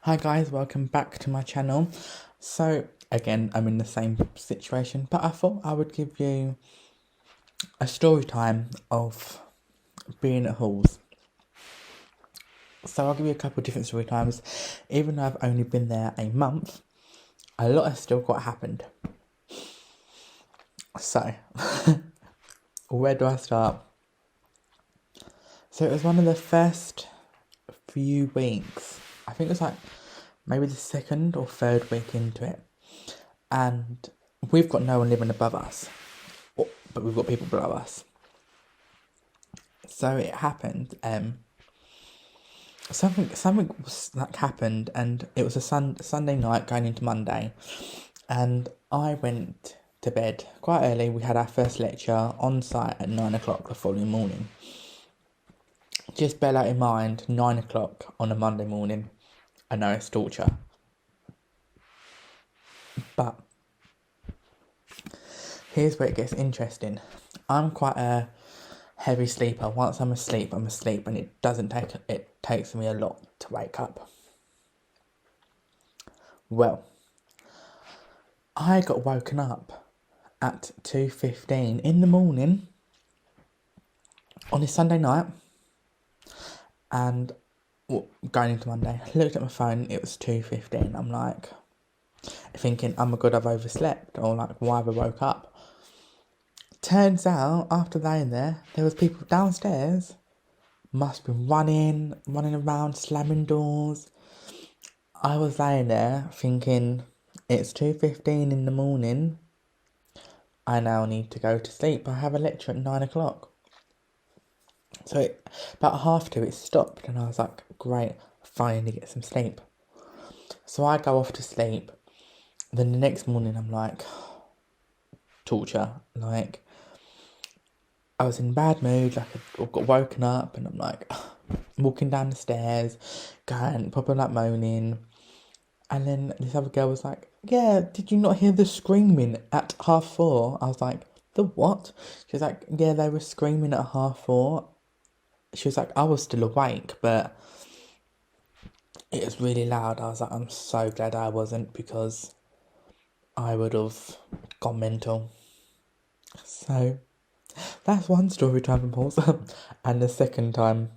Hi guys, welcome back to my channel. So again, I'm in the same situation, but I thought I would give you a story time of being at halls. So I'll give you a couple of different story times. Even though I've only been there a month, a lot has still got happened. So, where do I start? So it was one of the first few weeks. I think it was like maybe the second or third week into it. And we've got no one living above us, but we've got people below us. So it happened. Something was like happened, and it was a Sunday night going into Monday, and I went to bed quite early. We had our first lecture on site at 9 o'clock the following morning. Just bear that in mind, 9 o'clock on a Monday morning. I know it's torture, but here's where it gets interesting. I'm quite a heavy sleeper. Once I'm asleep, and it takes me a lot to wake up. Well, I got woken up at 2:15 in the morning on a Sunday night, and going into Monday, I looked at my phone, it was 2:15. I'm like thinking, oh my god, I've overslept, or like, why have I woke up? Turns out, after laying there was people downstairs, must be running around, slamming doors. I was laying there thinking, it's 2:15 in the morning, I now need to go to sleep. I have a lecture at 9 o'clock. So about 1:30 it stopped, and I was like, great, finally get some sleep. So I go off to sleep. Then the next morning I'm like, torture. Like, I was in a bad mood, like I got woken up, and I'm like walking down the stairs, going, probably like moaning. And then this other girl was like, yeah, did you not hear the screaming at 4:30? I was like, the what? She was like, yeah, they were screaming at 4:30. She was like, I was still awake, but it was really loud. I was like, I'm so glad I wasn't, because I would have gone mental. So that's one story time from Paul's. And the second time,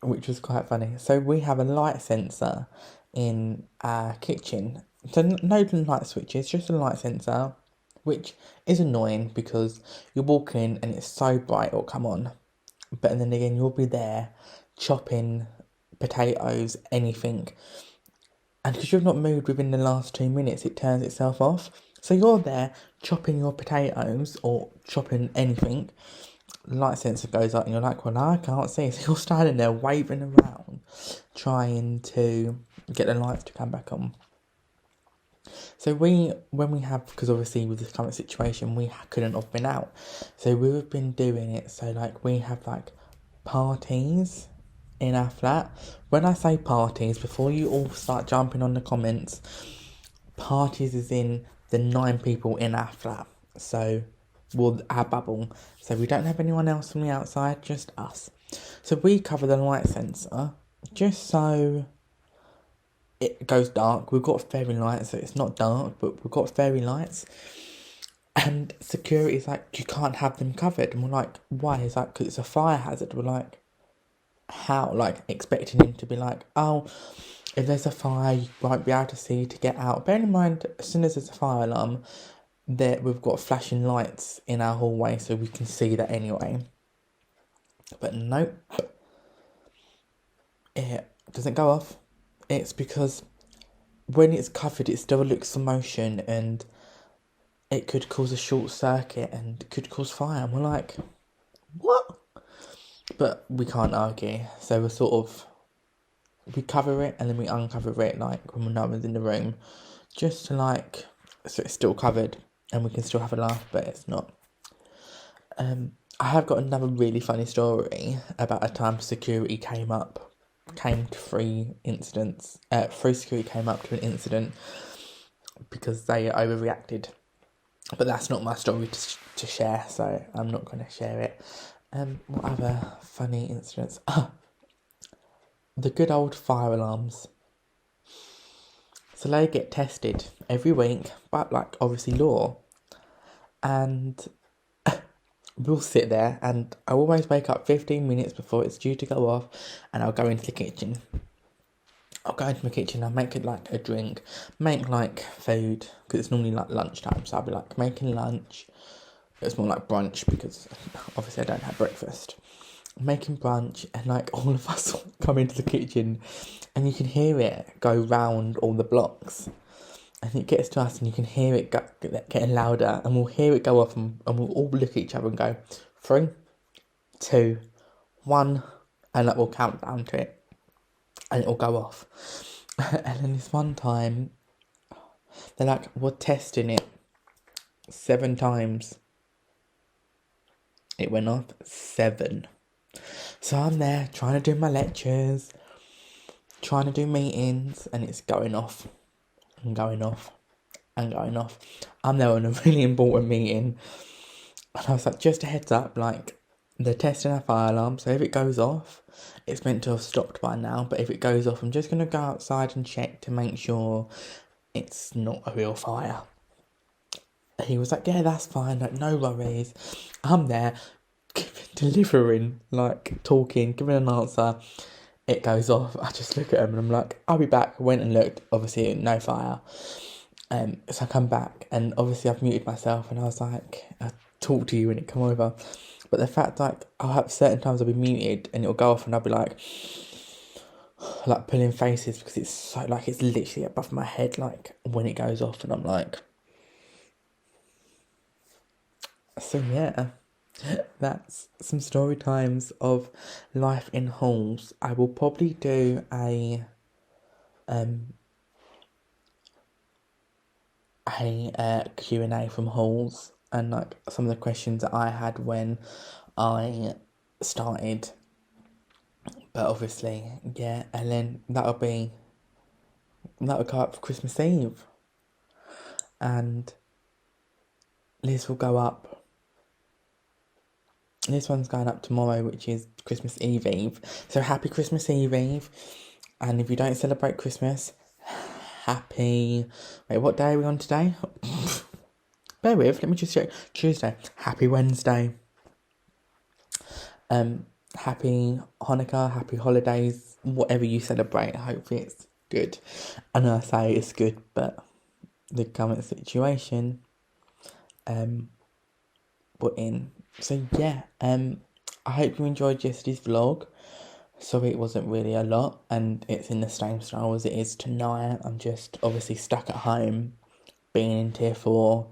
which was quite funny. So we have a light sensor in our kitchen. So no light switches, just a light sensor, which is annoying because you walk in and it's so bright it'll come on. But then again, you'll be there chopping potatoes, anything. And because you've not moved within the last 2 minutes, it turns itself off. So you're there chopping your potatoes or chopping anything, light sensor goes up and you're like, well, I can't see. So you're standing there waving around, trying to get the lights to come back on. So when we have, because obviously with this current situation, we couldn't have been out. So we've been doing it. So like we have like parties in our flat. When I say parties, before you all start jumping on the comments, parties is in the 9 people in our flat. So, well, our bubble. So we don't have anyone else from the outside, just us. So we cover the light sensor just so it goes dark. We've got fairy lights, so it's not dark, but we've got fairy lights. And security's like, you can't have them covered. And we're like, why? It's like, because it's a fire hazard. We're like, how? Like, expecting him to be like, oh, if there's a fire, you won't be able to see to get out. Bear in mind, as soon as there's a fire alarm, that we've got flashing lights in our hallway, so we can see that anyway. But nope, it doesn't go off. It's because when it's covered, it still looks slow motion, and it could cause a short circuit and could cause fire. And we're like, what? But we can't argue, so we cover it and then we uncover it, like when no one's in the room, just to like, so it's still covered and we can still have a laugh, but it's not. I have got another really funny story about a time security came to three incidents. Three security came up to an incident because they overreacted. But that's not my story to share, so I'm not going to share it. What other funny incidents? the good old fire alarms. So they get tested every week, but like obviously law. And we'll sit there, and I always wake up 15 minutes before it's due to go off, and I'll go into the kitchen. I'll go into my kitchen, I'll make it like a drink, make like food, because it's normally like lunchtime, so I'll be like making lunch. It's more like brunch, because obviously I don't have breakfast. Making brunch, and like all of us come into the kitchen, and you can hear it go round all the blocks. And it gets to us, and you can hear it getting louder, and we'll hear it go off, and we'll all look at each other and go, 3, 2, 1, and like we'll count down to it, and it'll go off. And then this one time, they're like, we're testing it 7 times. It went off 7. So I'm there trying to do my lectures, trying to do meetings, and it's going off and going off and going off. I'm there on a really important meeting, and I was like, just a heads up, like, they're testing our fire alarm, so if it goes off, it's meant to have stopped by now, but if it goes off, I'm just going to go outside and check to make sure it's not a real fire. He was like, yeah, that's fine, like, no worries. I'm there, delivering, like, talking, giving an answer. It goes off. I just look at him and I'm like, I'll be back. Went and looked, obviously no fire. So I come back, and obviously I've muted myself, and I was like, I'll talk to you when it come over. But the fact, like, I'll have certain times I'll be muted and it'll go off, and I'll be like pulling faces, because it's so, like, it's literally above my head, like, when it goes off, and I'm like, so yeah, that's some story times of life in halls. I will probably do a Q&A from halls, and like some of the questions that I had when I started. But obviously, yeah, and then that'll go up for Christmas Eve, and this will go up. This one's going up tomorrow, which is Christmas Eve. So happy Christmas Eve. And if you don't celebrate Christmas, happy... Wait, what day are we on today? Bear with, let me just check. Tuesday. Happy Wednesday. Happy Hanukkah, happy holidays, whatever you celebrate. Hopefully it's good. I know I say it's good, but the current situation we're in. So yeah, I hope you enjoyed yesterday's vlog. Sorry it wasn't really a lot, and it's in the same style as it is tonight. I'm just obviously stuck at home, being in tier 4,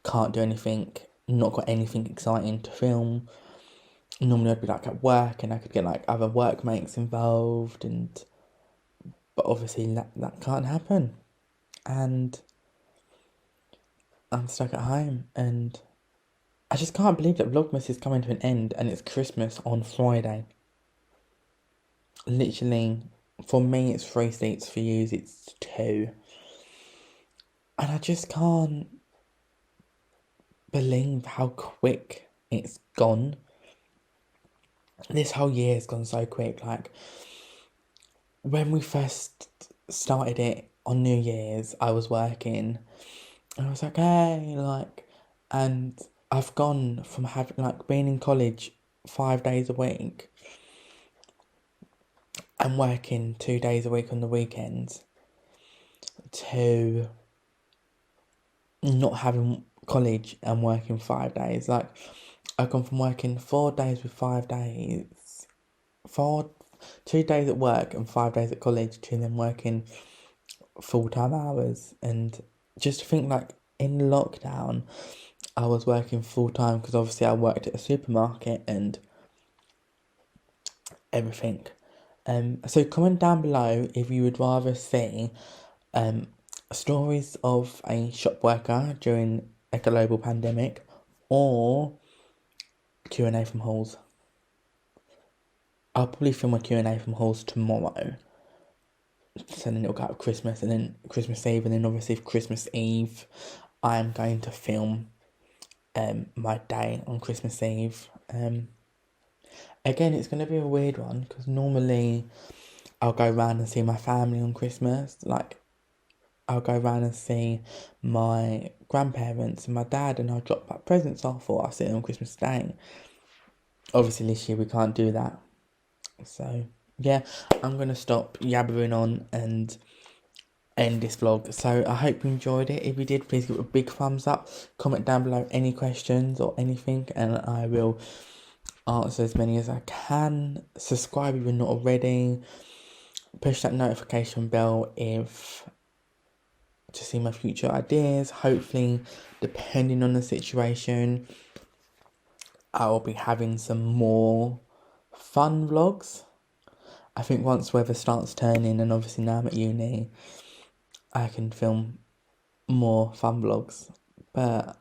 can't do anything, not got anything exciting to film. Normally I'd be like at work, and I could get like other workmates involved, but obviously that can't happen. And I'm stuck at home, and I just can't believe that Vlogmas is coming to an end, and it's Christmas on Friday. Literally, for me it's 3 seats, for you it's 2. And I just can't believe how quick it's gone. This whole year has gone so quick. Like, when we first started it on New Year's, I was working, and I was like, hey, like, and I've gone from having, like, being in college 5 days a week and working 2 days a week on the weekends, to not having college and working 5 days. Like, I've gone from working 4 days with 5 days, 2 days at work and 5 days at college, to then working full-time hours. And just to think, like, in lockdown, I was working full-time, because obviously I worked at a supermarket and everything. So comment down below if you would rather see stories of a shop worker during a global pandemic, or Q&A from halls. I'll probably film a Q&A from halls tomorrow. So then it'll go up Christmas, and then Christmas Eve, and then obviously for Christmas Eve, I'm going to film my day on Christmas Eve. Again, it's going to be a weird one, because normally I'll go round and see my family on Christmas. Like, I'll go round and see my grandparents and my dad, and I'll drop back presents off, or I'll sit on Christmas Day. Obviously, this year we can't do that. So, yeah, I'm going to stop yabbering on and end this vlog. So, I hope you enjoyed it. If you did, please give it a big thumbs up. Comment down below any questions or anything, and I will answer as many as I can. Subscribe if you're not already. Push that notification bell to see my future ideas. Hopefully, depending on the situation, I will be having some more fun vlogs. I think once weather starts turning, and obviously now I'm at uni, I can film more fun vlogs. But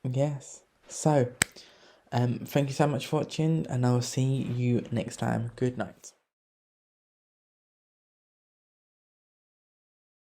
yes, so thank you so much for watching, and I will see you next time. Good night.